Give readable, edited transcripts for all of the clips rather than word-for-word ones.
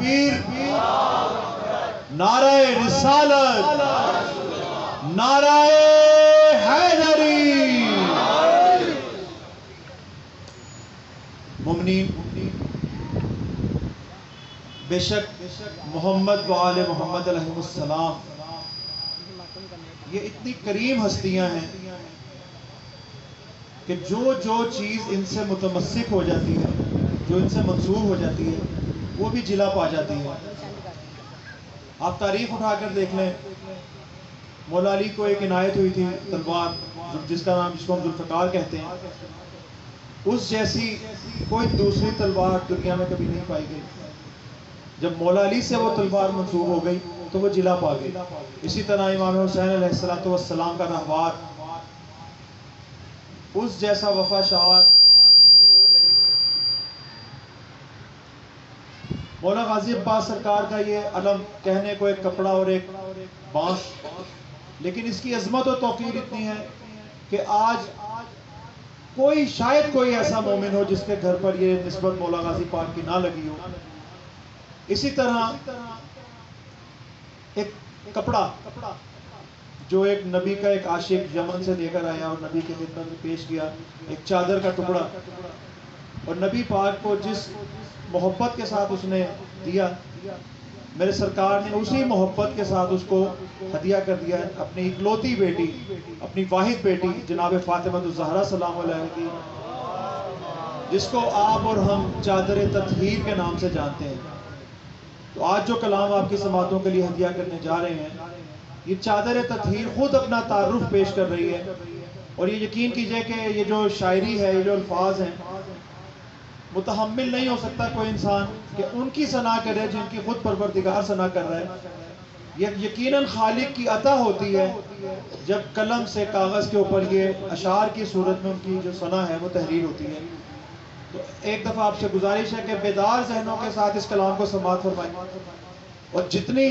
تکبیر، نعرہ رسالت، نعرہ حیدری۔ مومنین، بے شک محمد و آل محمد علیہ السلام یہ اتنی کریم ہستیاں ہیں کہ جو چیز ان سے متمسک ہو جاتی ہے، جو ان سے منسوب ہو جاتی ہے، وہ بھی جلا پا جاتی ہے۔ آپ تاریخ اٹھا کر دیکھ لیں، مولا علی کو ایک عنایت ہوئی تھی تلوار، جس کو ہم ذوالفقار کہتے ہیں۔ اس جیسی کوئی دوسری تلوار دنیا میں کبھی نہیں پائی گئی۔ جب مولا علی سے وہ تلوار منسوب ہو گئی تو وہ جلا پا گئی۔ اسی طرح امام حسین علیہ السلام کا رہوار، اس جیسا وفا شعار مولا غازی عباس سرکار کا یہ علم کہنے کو ایک کپڑا اور ایک بانس، لیکن اس کی عظمت و توقیر اتنی ہے کہ آج شاید کوئی ایسا مومن ہو جس کے گھر پر یہ نسبت مولا غازی پاک کی نہ لگی ہو۔ اسی طرح ایک کپڑا جو ایک نبی کا ایک عاشق یمن سے لے کر آیا اور نبی کے خدمت میں پیش کیا، ایک چادر کا ٹکڑا، اور نبی پاک کو جس محبت کے ساتھ اس نے دیا، میرے سرکار نے اسی محبت کے ساتھ اس کو ہدیہ کر دیا اپنی اکلوتی بیٹی، اپنی واحد بیٹی جناب فاطمہ الزہرا سلام علیہ کی، جس کو آپ اور ہم چادر تطہیر کے نام سے جانتے ہیں۔ تو آج جو کلام آپ کی سماعتوں کے لیے ہدیہ کرنے جا رہے ہیں، یہ چادر تطہیر خود اپنا تعارف پیش کر رہی ہے، اور یہ یقین کیجئے کہ یہ جو شاعری ہے، یہ جو الفاظ ہیں، متحمل نہیں ہو سکتا کوئی انسان کہ ان کی ثنا کرے جن کی خود پروردگار ثنا کر رہا ہے۔ یہ یقیناً خالق کی عطا ہوتی ہے جب قلم سے کاغذ کے اوپر یہ اشعار کی صورت میں ان کی جو ثنا ہے وہ تحریر ہوتی ہے۔ تو ایک دفعہ آپ سے گزارش ہے کہ بیدار ذہنوں کے ساتھ اس کلام کو سماعت فرمائیں، اور جتنی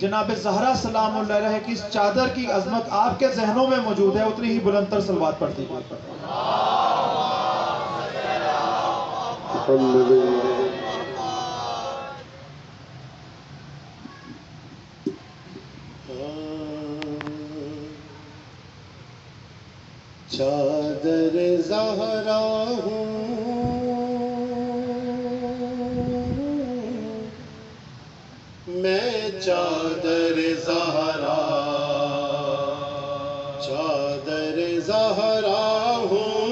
جناب زہرا سلام اللہ علیہ کی اس چادر کی عظمت آپ کے ذہنوں میں موجود ہے، اتنی ہی بلند تر صلوات پڑھتی ہے۔ چادر زہرا ہوں میں، چادر زہرا، چادر زہرا ہوں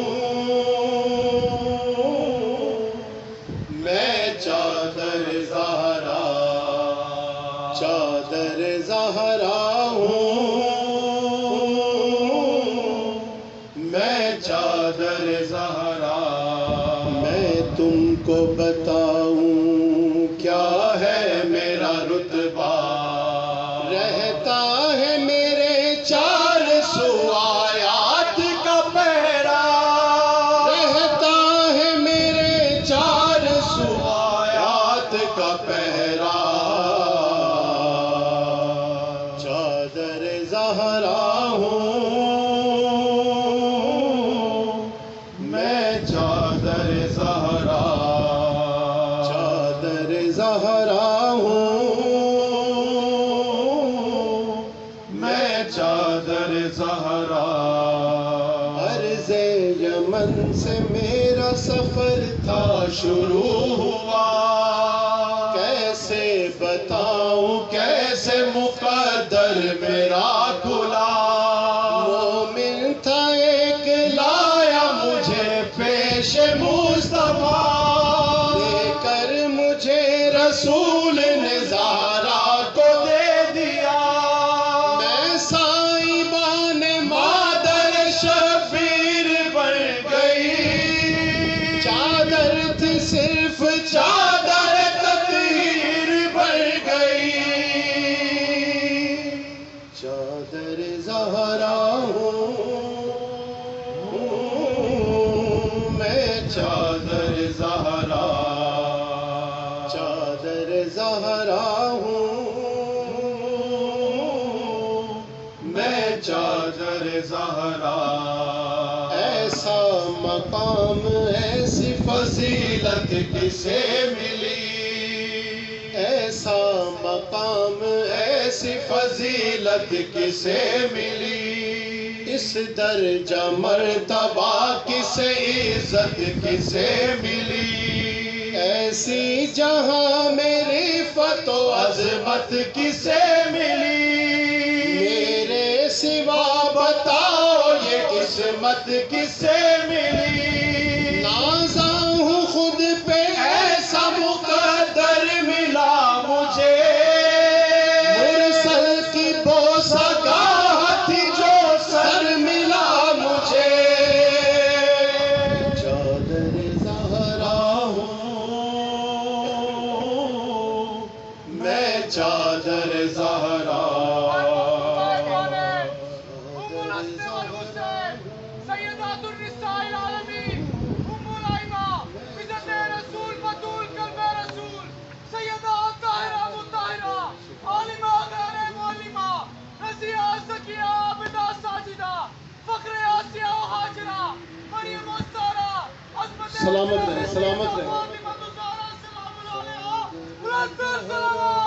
میں، چادر زہرا، چادر زہرا ہوں میں، چادر زہرا۔ میں تم کو بتاؤں کیا ہے میرا رتبہ، رہتا ہے میرے 400 آیات کا پہرا، رہتا ہے میرے 400 آیات کا پہرا، چادر زہرا ہوں میں، چادر زہرا، چادر زہرا ہوں میں، چادر زہرا۔ عرض یمن سے میرا سفر تھا شروع ہوا، کیسے بتاؤں کیسے مقدر میرا کھلا، مومن تھا ایک لایا مجھے پیش مصطفیٰ، دے کر مجھے رسول نے زہرا کو دے دیا، میں صاحبان مادر شبیر بن گئی، چادر تھی صرف چادر تطہیر بن گئی، چادر زہرا ہوں میں، چادر زہرا، چادر زہرا ہوں میں، چادر زہرا۔ ایسا مقام ایسی فضیلت کسے ملی، مقام ایسی فضیلت کسے ملی، اس درجہ مرتبہ کسے عزت کسے ملی، ایسی جہاں میری رفعت و عظمت کسے ملی، میرے سوا بتاؤ یہ قسمت کسے ملی، نازا ہوں خود پہ ایسا مقدر ملا مجھے، مرسل کی بوسہ گاہ تھی جو سر ملا مجھے، چادر زہرا ہوں میں، چادر زہرا، سیدات النساء العالمین، ام الائمہ، بجد رسول بطول قلب رسول، سیدہ طاہرہ مطہرہ، عالمہ غیر معلمہ، رضیہ زکیہ عابدہ ساجدہ، فخر آسیہ و ہاجرہ، مریم الزہرا، عظمت سلامت رہے، سلامت رہے۔ فاطمہ الزہرا سلام اللہ علیہا، بلند تر سلام۔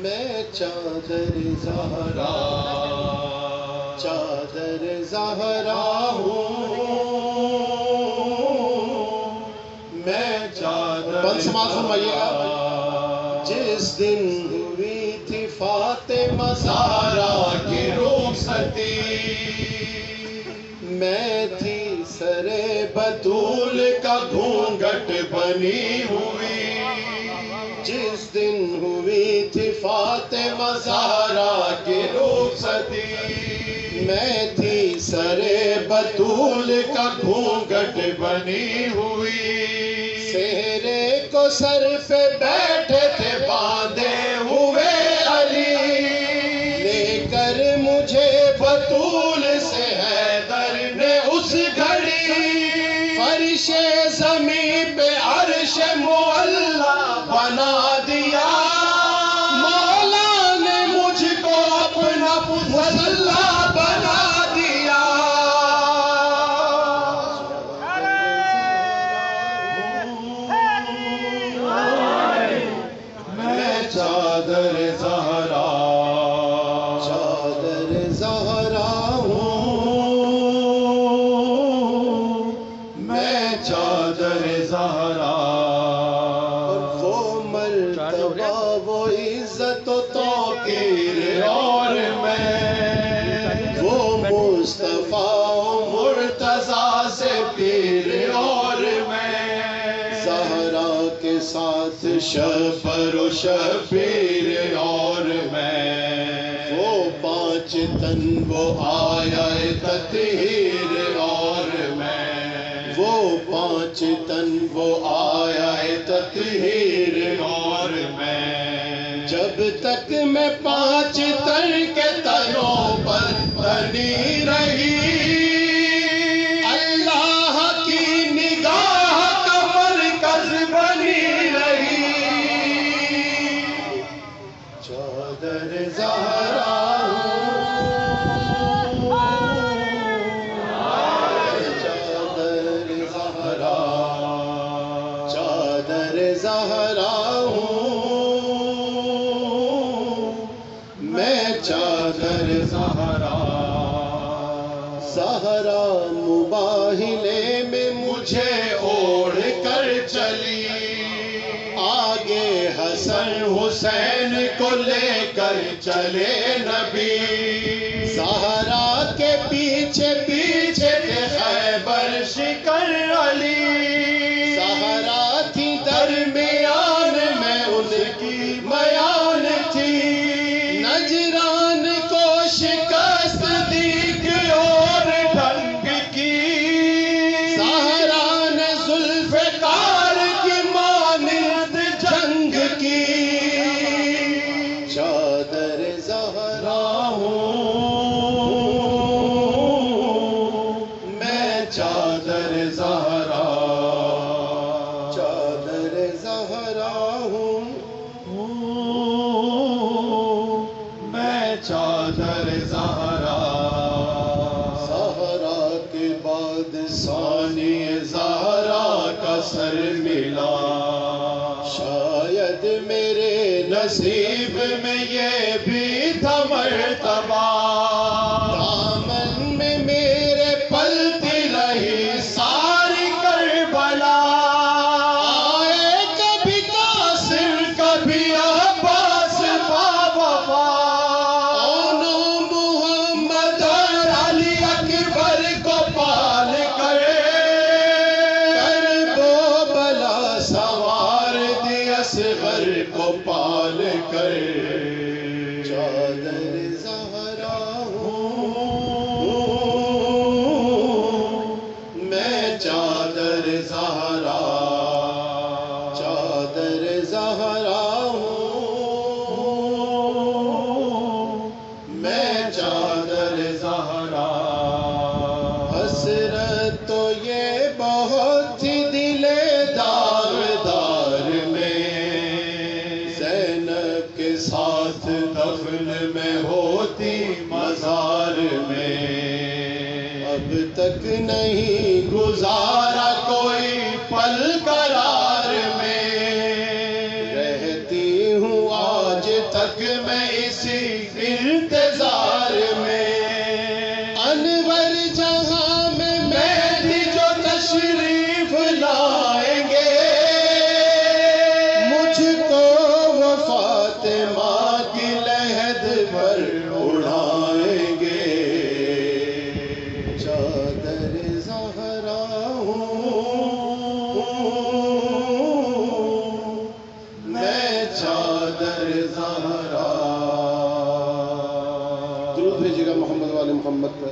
میں چادر زہرا، چادر زہرا ہوں میں، چادر بند سماعت فرمائیے گا، جس دن ہوئی تھی فاطمہ زہرا کی رخصتی، میں تھی سر بطول کا گھونگھٹ بنی ہوئی، جس دن ہوئی تھی فاطمہ زہرا کی رخصتی، میں تھی سر بطول کا گھونگھٹ بنی ہوئی، سہرے کو سر پہ بیٹھے تھے باندھے ہوئے علی، لے کر مجھے بطول سے حیدر نے اس گھڑی، فرش زمین پہ عرش معلا بنا دیا، مولا نے مجھ کو اپنا مصلی بنا دیا، میں چادر زہرا، چادر زہرا ہوں میں، چادر زہرا، وہ مرتبہ وہ عزت و توقیر اور میں، وہ مصطفیٰ و مرتضیٰ سے پیر اور میں، زہرا کے ساتھ شبر و شبیر اور میں، وہ پانچ تن وہ آیا تطہیر اور میں، وہ پانچ تن وہ آیا تطہیر اور میں، جب تک میں پانچ تن کے تنوں پر بنی رہی، اللہ کی نگاہ کا مرکز بنی رہی، چادر زہرا چادر زہرا ہوں میں، چادر زہرا، زہرا مباہلے میں مجھے اوڑھ کر چلی، آگے حسن حسین کو لے کر چلے نبی، زہرا کے پیچھے پیچھے تھے خیبر شکر علی، زہرا تھی درمیان میں ان کی میان تھی، نجران کو شکست دی اور ڈھنگ کی، زہرا نے ذوالفقار کی مانند جنگ کی، چادر زہرا ہوں میں، چادر زہرا، چادر زہرا ہوں میں، چادر زہرا، زہرا کے بعد ثانی زہرا کا سر ملا، شاید میرے نصیب میں یہ بھی تھا مرتبہ، دامن میں میرے پلتی رہی ساری کربلا، آئے کبھی قاسم کبھی عباس باوفا، اونو محمد اور علی اکبر کو پال کر کرب و بلا سوار دی اصغر کو پال کر، چادر زہرا ہوں میں، چادر زہرا، چادر زہرا ہوں میں، چادر زہرا، حسرت تو یہ بہت تھی دل داغدار میں، زینب کے ساتھ دفن میں ہوتی مزار میں، اب تک نہیں گزارا کوئی پل قرار میں، رہتی ہوں آج تک میں اسی انتظار میں، انور جہاں میں مہدی جو تشریف لائیں گے، مجھ کو وہ فاطمہ کی لحد پر اڑائیں گے، چادر زہرا ہوں میں، چادر زہرا۔ درود بھیجیے گا محمد والے محمد پر۔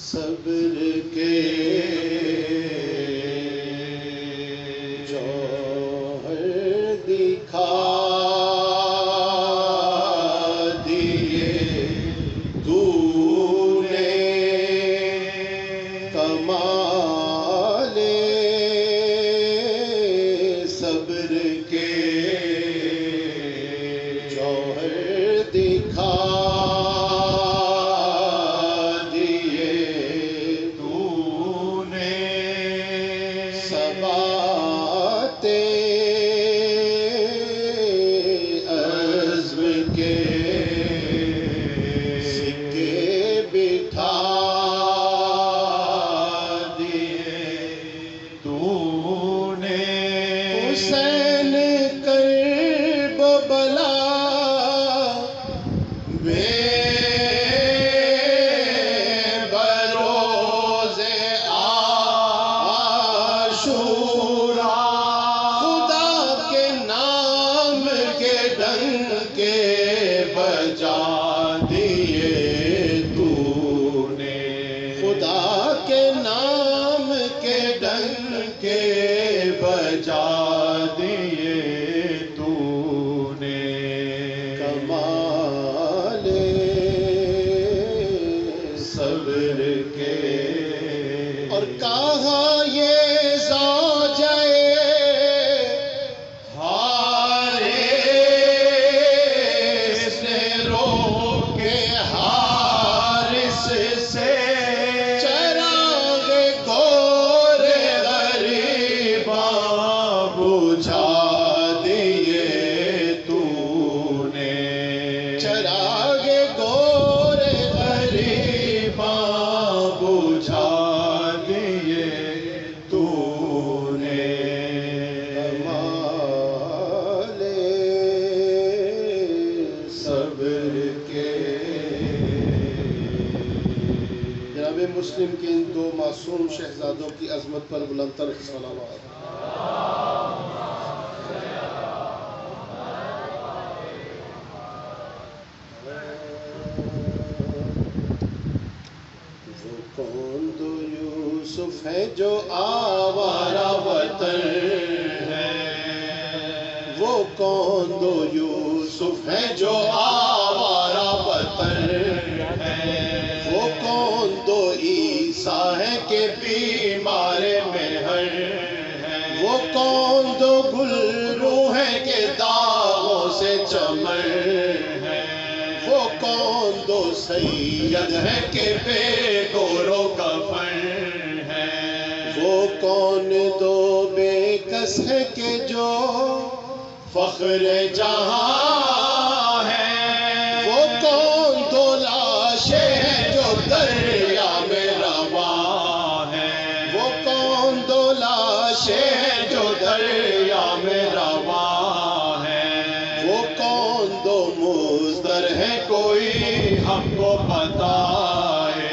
صبر کے جوہر دکھا دیے تو نے، کمال صبر کے جوہر دکھا حسین کرب و بلا بروز عاشورا، خدا کے نام کے ڈنکے بجا دیے تو نے، خدا کے نام کے ڈنکے بجا دیے تو نے، کمال صبر کے، اور کہا یہ زوجہ حارث نے رو کے حارث سے چراغ گور غریباں بجھا دیے تو نے، چراغ گور غریباں بجھا دیے تو نے، کمال صبر کے۔ جناب مسلم کے ان دو معصوم شہزادوں کی عظمت پر بلند تر صلوات۔ وہ کون دو یوسف ہے جو آوارہ وطن ہے، وہ کون دو یوسف ہے جو آوارہ وطن ہے، کہ بیمار مہر ہے، وہ کون دو گل روح ہے کہ داغوں سے چمر ہے، وہ کون دو سید ہے کہ بے گورو کفن ہے، وہ کون دو بے کس ہے کہ جو فخر جہاں ہے، وہ کون دو لاشیں ہیں جو دریا میں رواں ہے، وہ کون دو لاشیں ہیں جو دریا میں رواں ہے، وہ کون دو مزدر ہے کوئی ہم کو بتائے،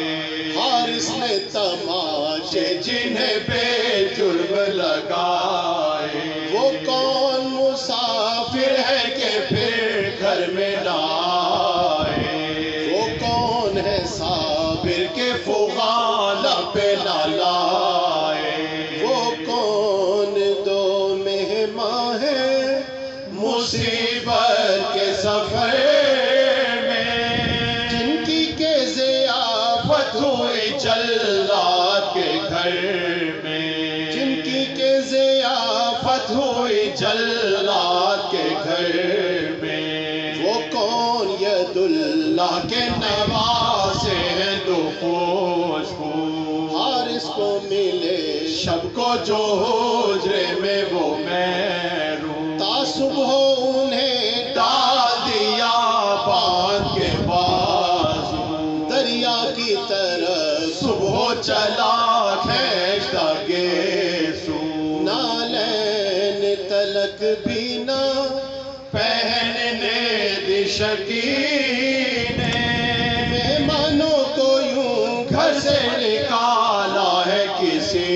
حارث نے تماشے جنہیں بے جرم لگائے، وہ کون مسافر ہے کہ پھر گھر میں لائے، وہ کون ہے صابر کے فغان پہ نہ لائے، وہ کون دو مہمان ہے مصیبت کے سفر میں، جن کی کہ ضیافت ہوئی جلات کے گھر میں، جن کی کہ ضیافت ہوئی جلات کے گھر میں، وہ کون ید اللہ کے نواسے ہیں دو خوشبو، حارث کو ملے شب کو جو حجرے میں وہ محروم، تا صبح انہیں ڈال دیا باندھ کے بازو، دریا کی طرف صبح چلا کھینچتا گیسو، نالین تلک بھی نہ پہننے دی شکینے، مہمانوں کو یوں گھر سے نکالا ہے کسی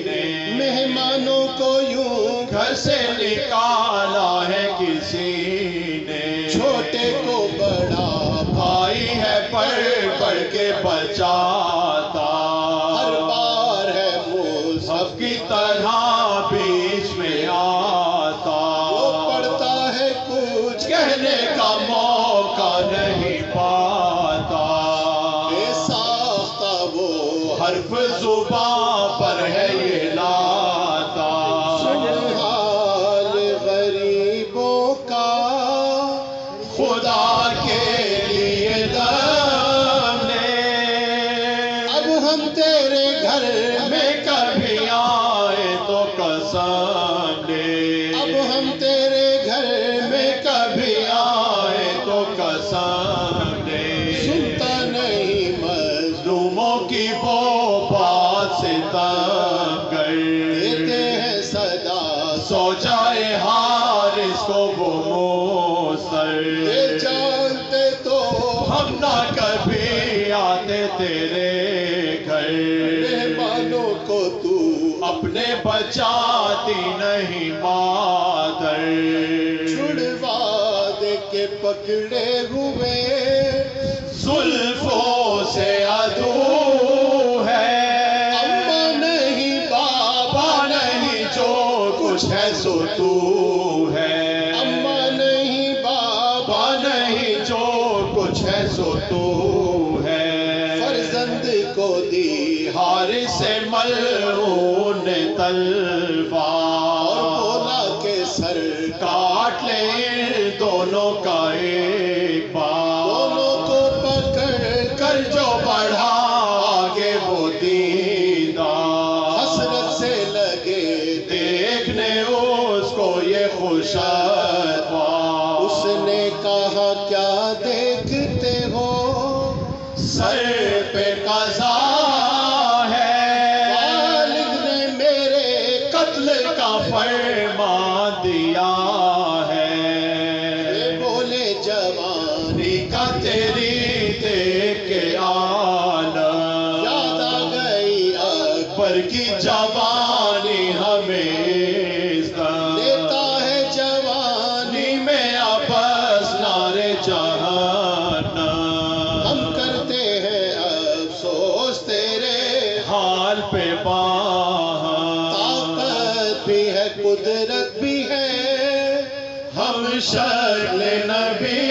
نے، مہمانوں کو یوں گھر سے نکالا ہے کسی نے، چھوٹے کو بڑا بھائی ہے پڑھ پڑھ کے بچاتا، ہر بار ہے مصحف کی طرح بیچ میں آتا، وہ پڑھتا ہے کچھ کہنے کا موقع نہیں پاتا، بے ساختہ وہ حرف زباں پر ہے یہ لاتا، سن حال غریبوں کا خدا کے لیے دم لے، اب ہم تیرے گھر میں کبھی آئے تو قسم لے، اب ہم تیرے گھر میں کبھی آئے تو قسم لے، سنتا نہیں مظلوموں کی وہ بات ستم گر، دیتے ہیں صدا سو جائے حارث کو وہ موسر، یہ جانتے تو ہم نہ کبھی آتے تیرے گھر، مہمانوں کو تو اپنے بچاتی نہیں مادر، چھڑوا دے کے پکڑے ہوئے زلفوں سے عدو ہے، اماں نہیں بابا نہیں جو کچھ ہے سو تو ہے، اماں نہیں بابا نہیں جو کچھ ہے سو تو ہے، فرزند کو دی حارث سے ملعون نے تلوار، اور بولا کہ سر کاٹ لے دونوں کا ایک بار، دونوں کو پکڑ کر جو بڑھا آگے وہ دیدہ، حسرت سے لگے دیکھنے اس کو یہ خوش اتوار، اس نے کہا کیا دیکھتے ہو سر پہ قضا ہے، والد نے میرے قتل کا فرمان دیا ہے، بولے جوانی کا تیری دیکھ کے عالم، یاد آ گئی اکبر کی جوانی ہمیں دیتا ہے جوانی میں ابس نارے جہنم، ہم کرتے ہیں افسوس تیرے حال پہ باہم، طاقت بھی ہے قدرت بھی ہے ہم شکل نبی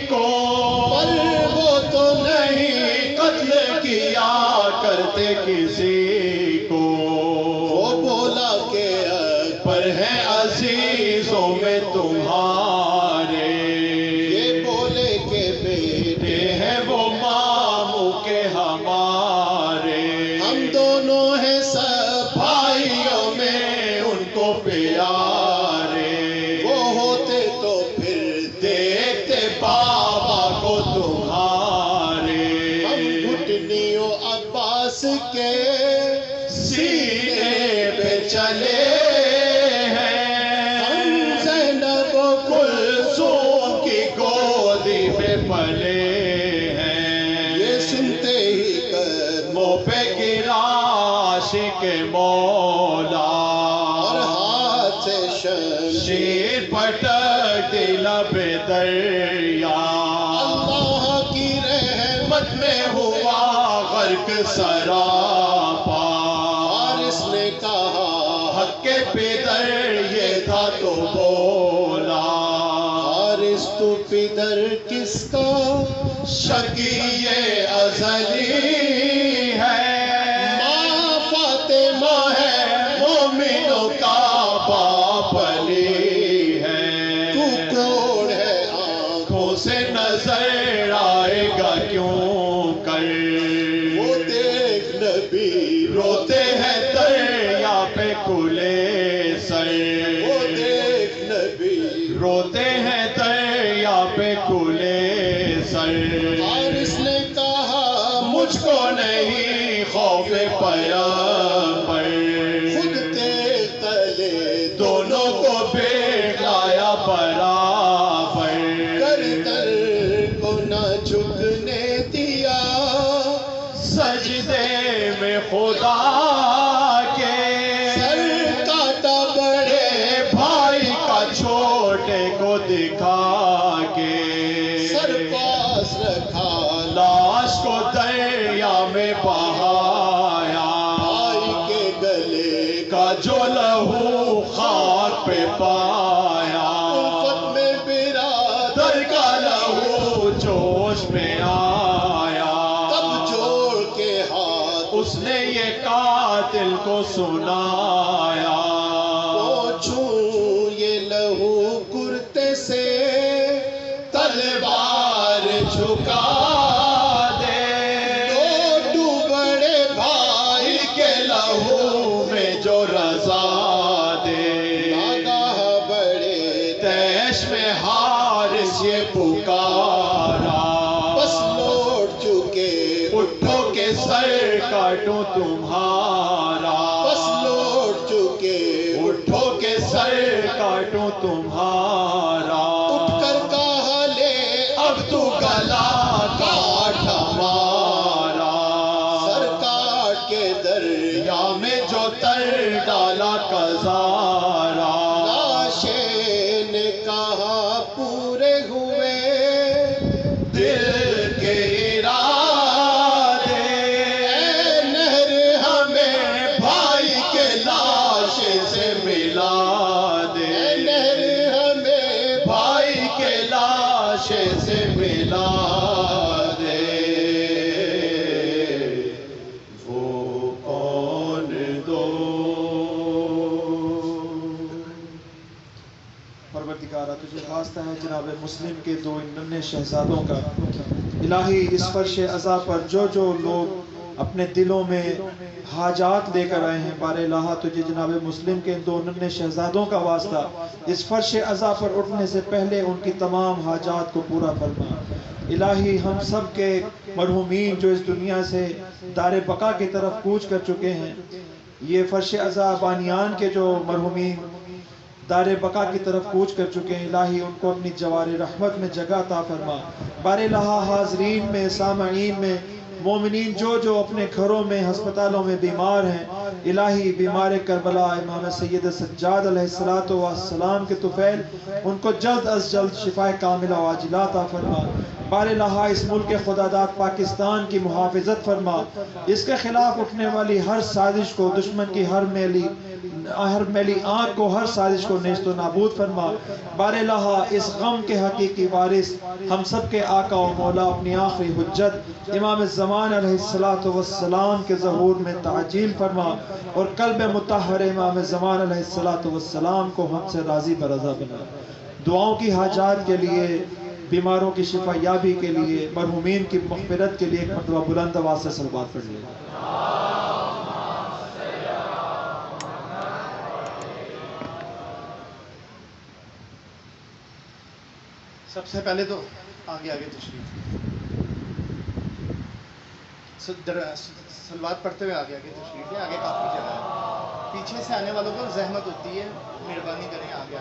کو، پر وہ تو نہیں قتل کیا کرتے دے کسی کو، وہ بولا کہ اکبر ہے عزیزوں میں تمہارے، یہ بولے کہ بیٹے ہیں وہ ماموں کے ہمارے، ہم دونوں ہیں سب بھائیوں میں ان کو پیارے، وہ ہوتے تو پھر دیکھتے بابا کو تمہارے، ہم گھٹنیوں عباس کے سینے پہ چلے ہیں، ہم زینب و کلثوم کی گودی پہ پلے ہیں، یہ سنتے ہی قدموں پہ گرا عاشق مولا، اور ہاتھ سے شمشیر پٹک دی لب دریا، اللہ کی رحمت میں ہوا غرق سراپا، اور اس نے کہا حق کے پدر یہ تھا تو بولا، اور اس تو پدر کس کا شقی ازلی ہے، ماں فاطمہ ہے مومنوں کا باپ علی ہے، تو کون ہے آنکھوں سے نظر آئے گا کیوں کر، وہ دیکھ نبی روتے ہیں دریا پہ کھلے سر، وہ دیکھ نبی روتے ہیں دریا پہ کھلے سر، اور اس نے کہا مجھ کو نہیں خوف پیغمبر، خود کے تلے دونوں کو بٹھایا برابر، گردن کو نہ جھکنے دیا سجدے میں خدا کے، سر کاٹا بڑے بھائی کا چھوٹے کو دکھا کے، سر پاس رکھا لاش کو دریا میں بہایا، بھائی کے گلے کا جو لہو خاک پہ پایا، الفت میں برادر کا لہو جوش میں آیا، تب جوڑ کے ہاتھ اس نے یہ قاتل کو سنایا، پوچھوں یہ لہو کرتے سے تلوار جھکا دے، دو بڑے بھائی کے لہو میں جو رضا دے، ناگاہ بڑے تیش میں حارث یہ پکارا، بس لوٹ چکے اٹھو کے سر کاٹوں تمہارا، بس لوٹ چکے اٹھو کے سر کاٹوں تمہارا، اٹھ کر کہا لے اب تو گلا کاٹ ہمارا، سر کاٹ کے دریا میں جو تر ڈالا کزارا، لاشیں نے کہا پورے ہوئے دل کے ارادے، اے نہر ہمیں بھائی کے لاش سے ملا دے، اے نہر ہمیں بھائی کے لاش سے ملا دے، وہ کون دو، پروردگارہ تجھے واسطہ ہے جناب مسلم کے دو ان ننھے شہزادوں کا، الہی اس فرش عزا پر جو جو لوگ اپنے دلوں میں حاجات لے کر آئے ہیں، بار الہ تجھے جناب مسلم کے ان دو ننھے شہزادوں کا واسطہ اس فرش عزا پر اٹھنے سے پہلے ان کی تمام حاجات کو پورا فرما، الہی ہم سب کے مرحومین جو اس دنیا سے دار بقا کی طرف کوچ کر چکے ہیں، یہ فرش عزا بانیان کے جو مرحومین دار بقا کی طرف کوچ کر چکے ہیں، الہی ان کو اپنی جوار رحمت میں جگہ عطا فرما، بار الہ حاضرین میں سامعین میں مومنین جو جو اپنے گھروں میں ہسپتالوں میں بیمار ہیں، الہی بیمار کربلا امام سید سجاد علیہ السلام کے طفیل ان کو جلد از جلد شفا کاملہ و عاجلہ عطا فرما، بار الہ اس ملک خدا داد پاکستان کی محافظت فرما، اس کے خلاف اٹھنے والی ہر سازش کو، دشمن کی ہر میلی میلی آنکھ کو، ہر سازش کو نیست و نابود فرما۔ بار الہا اس غم کے حقیقی وارث ہم سب کے آقا و مولا اپنی آخری حجت امام الزمان علیہ السلام کے ظہور میں تعجیل فرما، اور قلب مطہر امام الزمان علیہ السلام کو ہم سے راضی برضا بنا۔ دعاؤں کی حاجات کے لیے، بیماروں کی شفا یابی کے لیے، مرحومین کی مغفرت کے لیے ایک مرتبہ بلند آواز سے صلوات پڑھ لیں۔ سب سے پہلے تو آگے تشریف، صلوات پڑھتے ہوئے آگے تشریف ہے، آگے کافی جگہ ہے، پیچھے سے آنے والوں کو زحمت ہوتی ہے، مہربانی کریں آگے